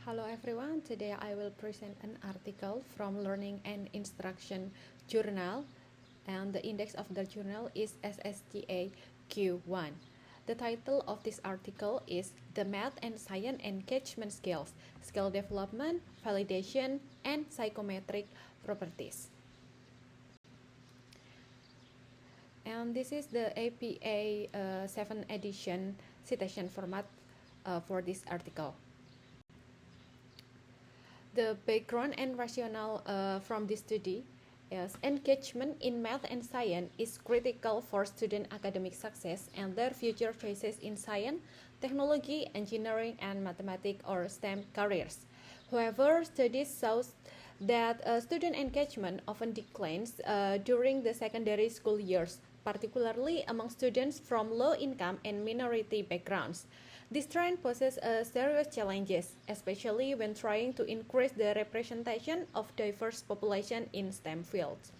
Hello everyone, today I will present an article from Learning and Instruction Journal, and the index of the journal is SSGA Q1. The title of this article is The Math and Science Engagement Skills, Skill Development, Validation, and Psychometric Properties. And this is the APA 7 edition citation format for this article. The background and rationale from this study is engagement in math and science is critical for student academic success and their future choices in science, technology, engineering, and mathematics or STEM careers. However, studies show that student engagement often declines during the secondary school years, particularly among students from low-income and minority backgrounds. This trend poses serious challenges, especially when trying to increase the representation of diverse population in STEM fields.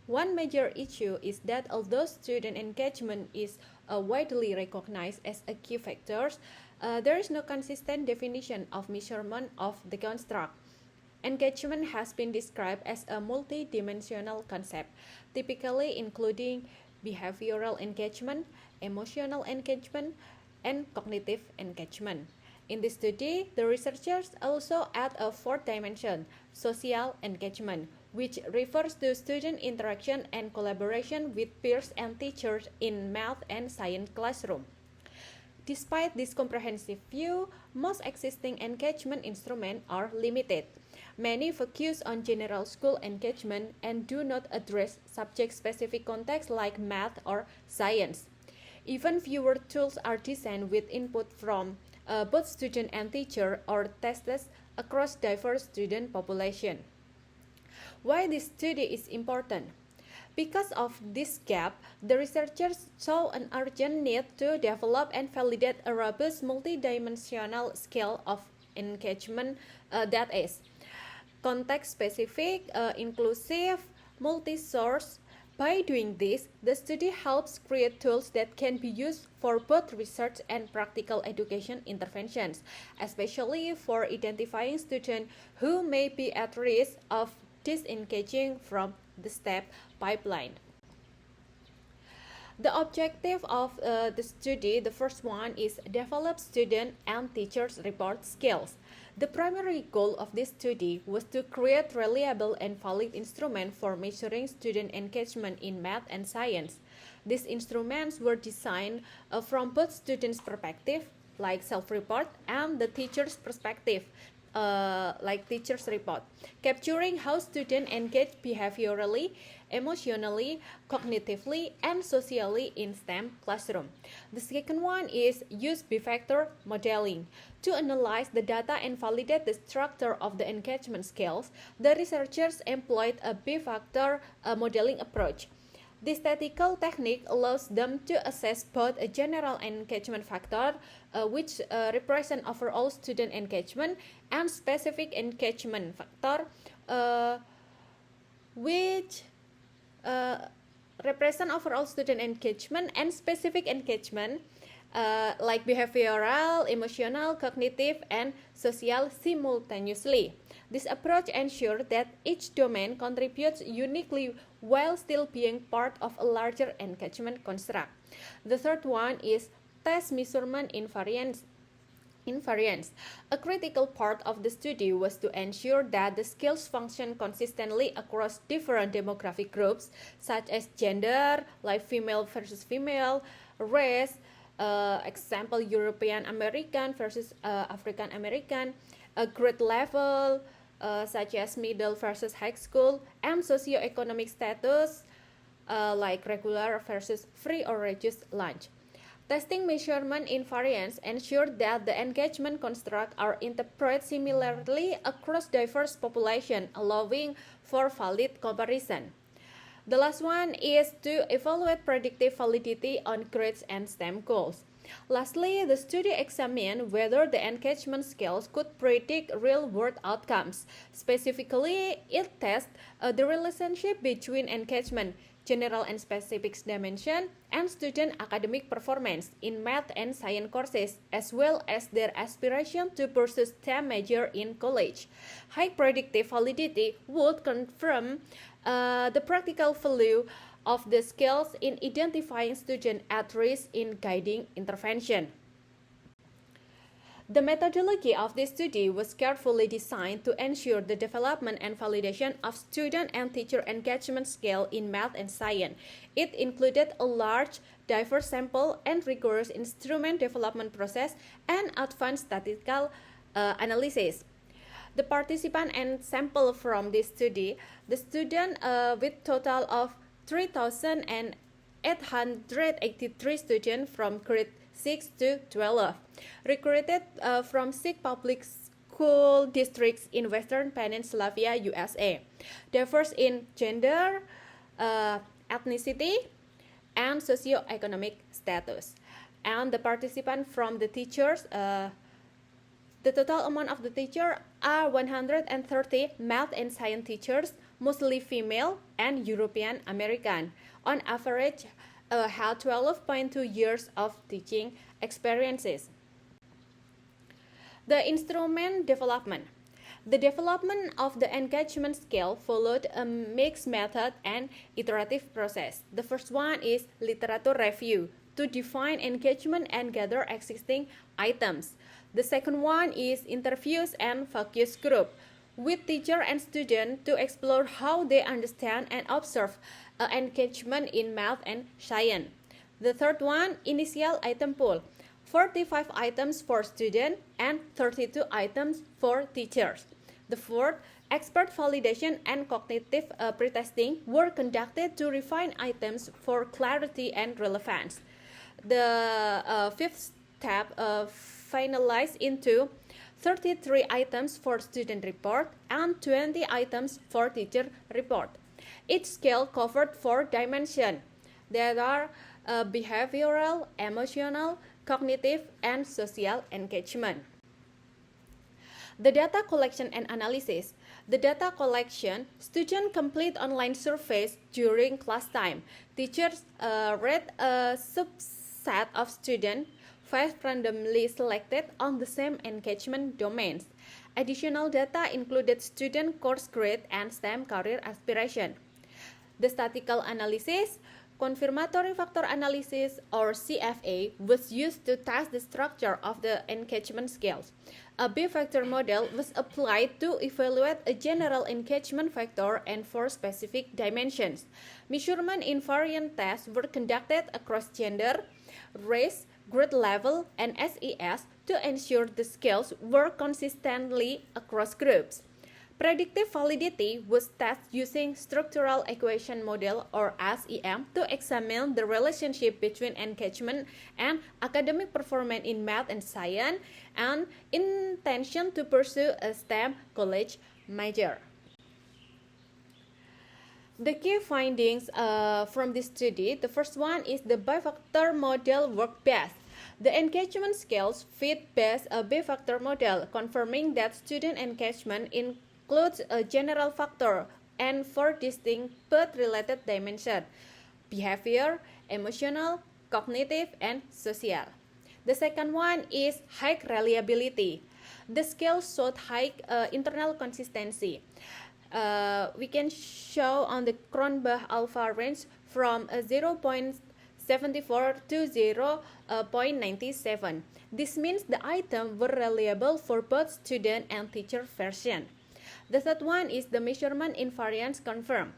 One major issue is that although student engagement is widely recognized as a key factor, there is no consistent definition of measurement of the construct. Engagement has been described as a multi-dimensional concept, typically including behavioral engagement, emotional engagement, and cognitive engagement. In this study, the researchers also add a fourth dimension, social engagement, which refers to student interaction and collaboration with peers and teachers in math and science classroom. Despite this comprehensive view, most existing engagement instruments are limited. Many focus on general school engagement and do not address subject-specific contexts like math or science. Even fewer tools are designed with input from both student and teacher or tested across diverse student population. Why this study is important? Because of this gap, the researchers saw an urgent need to develop and validate a robust multidimensional scale of engagement that is context-specific, inclusive, multi-source. By doing this, the study helps create tools that can be used for both research and practical education interventions, especially for identifying students who may be at risk of disengaging from the STEP pipeline. The objective of the study, the first one, is develop student and teachers report skills. The primary goal of this study was to create reliable and valid instruments for measuring student engagement in math and science. These instruments were designed from both students' perspective, like self-report, and the teacher's perspective, like teacher's report, capturing how students engage behaviorally, emotionally, cognitively, and socially in STEM classroom. The second one is use B-factor modeling. To analyze the data and validate the structure of the engagement scales, the researchers employed a B-factor modeling approach. This statistical technique allows them to assess both a general engagement factor, which represent overall student engagement, and specific engagement factor, which represent overall student engagement and specific engagement, like behavioral, emotional, cognitive, and social simultaneously. This approach ensures that each domain contributes uniquely while still being part of a larger engagement construct. The third one is test measurement invariance. A critical part of the study was to ensure that the skills function consistently across different demographic groups, such as gender, like female versus female, race, example European American versus African American, a grade level, such as middle versus high school, and socioeconomic status, like regular versus free or reduced lunch. Testing measurement invariance ensures that the engagement constructs are interpreted similarly across diverse population, allowing for valid comparison. The last one is to evaluate predictive validity on grades and STEM goals. Lastly, the study examined whether the engagement scales could predict real-world outcomes. Specifically, it tests the relationship between engagement, general and specific dimension, and student academic performance in math and science courses, as well as their aspiration to pursue STEM major in college. High predictive validity would confirm the practical value of the skills in identifying students at risk in guiding intervention. The methodology of this study was carefully designed to ensure the development and validation of student and teacher engagement skills in math and science. It included a large, diverse sample and rigorous instrument development process and advanced statistical analysis. The participant and sample from this study, the student with total of 3,883 students from grade 6 to 12, recruited from 6 public school districts in Western Peninsula, USA, diverse in gender, ethnicity, and socioeconomic status. And the participant from the teachers, the total amount of the teachers are 130 math and science teachers, mostly female and European American. On average, had 12.2 years of teaching experiences. The instrument development. The development of the engagement scale followed a mixed method and iterative process. The first one is literature review to define engagement and gather existing items. The second one is interviews and focus group with teacher and student to explore how they understand and observe engagement in math and science. The third one, initial item pool, 45 items for students and 32 items for teachers. The fourth, expert validation and cognitive pretesting were conducted to refine items for clarity and relevance. The fifth step finalized into 33 items for student report and 20 items for teacher report. Each scale covered 4 dimensions. There are behavioral, emotional, cognitive, and social engagement. The data collection and analysis. The data collection, students complete online surveys during class time. Teachers rate a subset of students, 5 randomly selected on the same engagement domains. Additional data included student course grade and STEM career aspiration. The statistical analysis, confirmatory factor analysis or CFA, was used to test the structure of the engagement scales. A B-factor model was applied to evaluate a general engagement factor and 4 specific dimensions. Measurement invariant tests were conducted across gender, race, grade level, and SES to ensure the scales work consistently across groups. Predictive validity was tested using structural equation model or SEM to examine the relationship between engagement and academic performance in math and science and intention to pursue a STEM college major. The key findings from this study, the first one is the bifactor model worked best. The engagement scales fit best a bifactor model, confirming that student engagement includes a general factor and 4 distinct but related dimensions: behavior, emotional, cognitive, and social. The second one is high reliability. The scale showed high internal consistency. We can show on the Cronbach alpha range from 0.74 to 0.97. This means the items were reliable for both student and teacher version. The third one is the measurement invariance confirmed.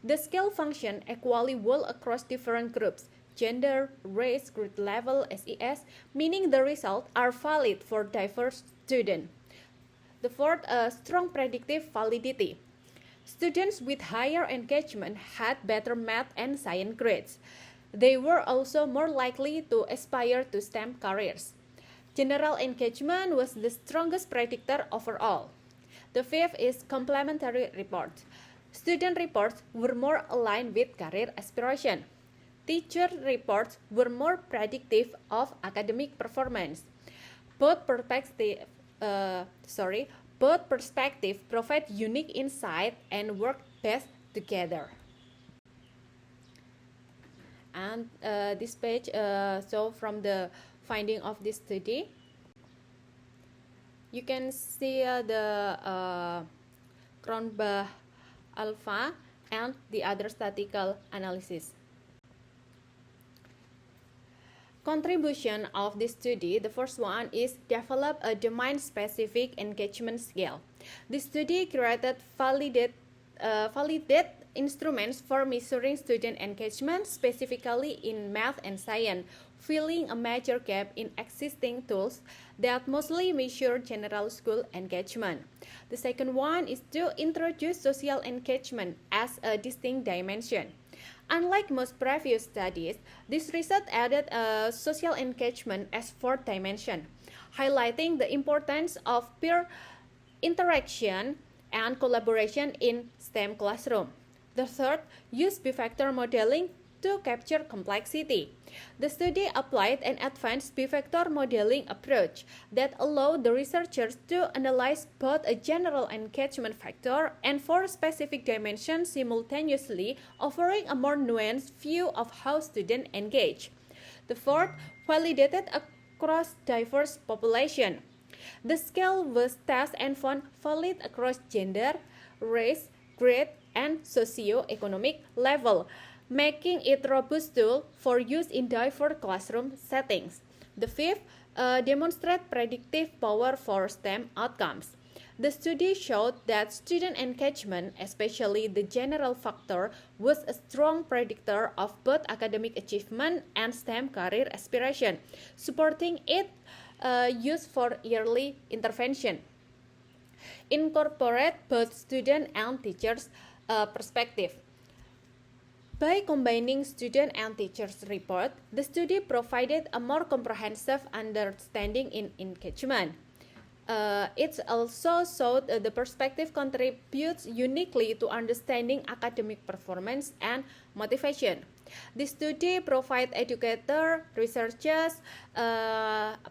The scale function equally well across different groups, gender, race, grade level, SES, meaning the results are valid for diverse students. The fourth, strong predictive validity. Students with higher engagement had better math and science grades. They were also more likely to aspire to STEM careers. General engagement was the strongest predictor overall. The fifth is complementary reports. Student reports were more aligned with career aspiration. Teacher reports were more predictive of academic performance. Both perspectives provide unique insight and work best together. And this page so from the finding of this study, you can see the Cronbach alpha and the other statistical analysis. Contribution of this study, the first one is develop a domain-specific engagement scale. This study created validate instruments for measuring student engagement, specifically in math and science, filling a major gap in existing tools that mostly measure general school engagement. The second one is to introduce social engagement as a distinct dimension. Unlike most previous studies, this research added social engagement as fourth dimension, highlighting the importance of peer interaction and collaboration in STEM classroom. The third, used B-factor modeling to capture complexity. The study applied an advanced B-factor modeling approach that allowed the researchers to analyze both a general engagement factor and four specific dimensions simultaneously, offering a more nuanced view of how students engage. The fourth, validated across diverse population. The scale was tested and found valid across gender, race, grade, and socio-economic level, making it a robust tool for use in diverse classroom settings. The fifth, demonstrate predictive power for STEM outcomes. The study showed that student engagement, especially the general factor, was a strong predictor of both academic achievement and STEM career aspiration, supporting its use for early intervention. Incorporate both student and teachers' perspective. By combining student and teachers' report, the study provided a more comprehensive understanding in engagement. It also showed the perspective contributes uniquely to understanding academic performance and motivation. The study provides educators, researchers,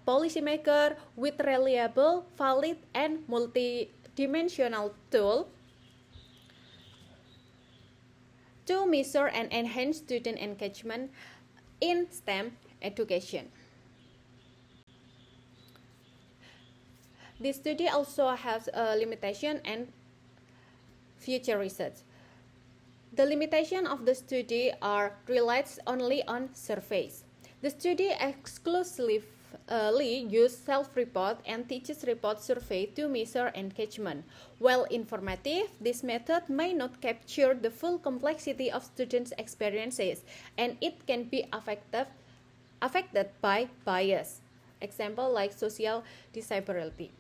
policymakers with reliable, valid, and multidimensional tools to measure and enhance student engagement in STEM education. This study also has a limitation and future research. The limitation of the study relies only on surveys. The study exclusively used self-report and teachers' report survey to measure engagement. While informative, this method may not capture the full complexity of students' experiences, and it can be affected by bias. Example like social disability.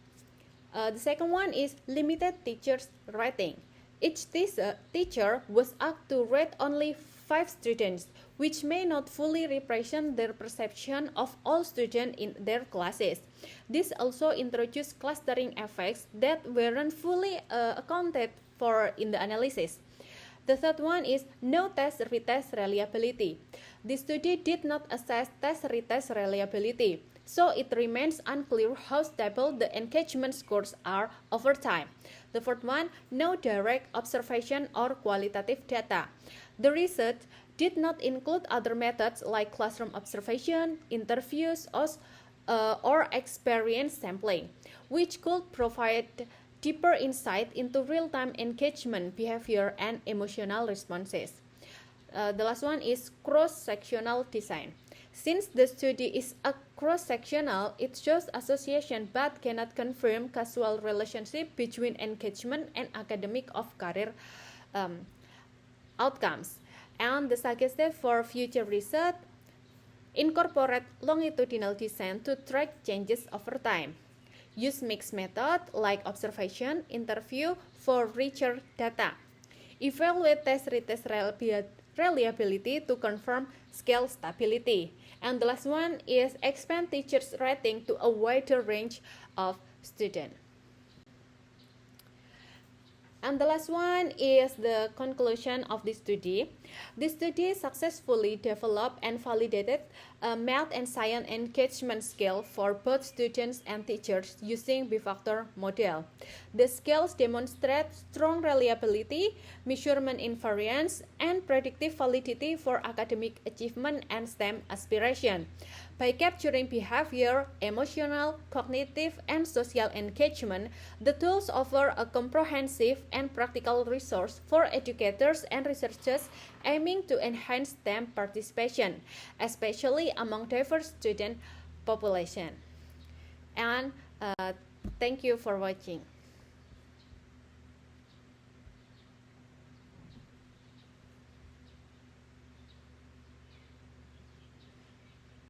The second one is limited teachers' rating. Each teacher was asked to rate only 5 students, which may not fully represent their perception of all students in their classes. This also introduced clustering effects that weren't fully accounted for in the analysis. The third one is no test-retest reliability. The study did not assess test-retest reliability, so it remains unclear how stable the engagement scores are over time. The fourth one, no direct observation or qualitative data. The research did not include other methods like classroom observation, interviews, or experience sampling, which could provide deeper insight into real-time engagement behavior and emotional responses. The last one is cross-sectional design. Since the study is a cross-sectional, it shows association but cannot confirm causal relationship between engagement and academic of career outcomes. And the suggestion for future research, incorporate longitudinal design to track changes over time. Use mixed method like observation, interview for richer data. Evaluate test-retest reliability to confirm scale stability. And the last one is expand teachers' rating to a wider range of students. And the last one is the conclusion of this study. This study successfully developed and validated a math and science engagement scale for both students and teachers using bifactor model. The scales demonstrate strong reliability, measurement invariance, and predictive validity for academic achievement and STEM aspiration. By capturing behavior, emotional, cognitive, and social engagement, the tools offer a comprehensive and practical resource for educators and researchers aiming to enhance STEM participation, especially among diverse student population. And thank you for watching.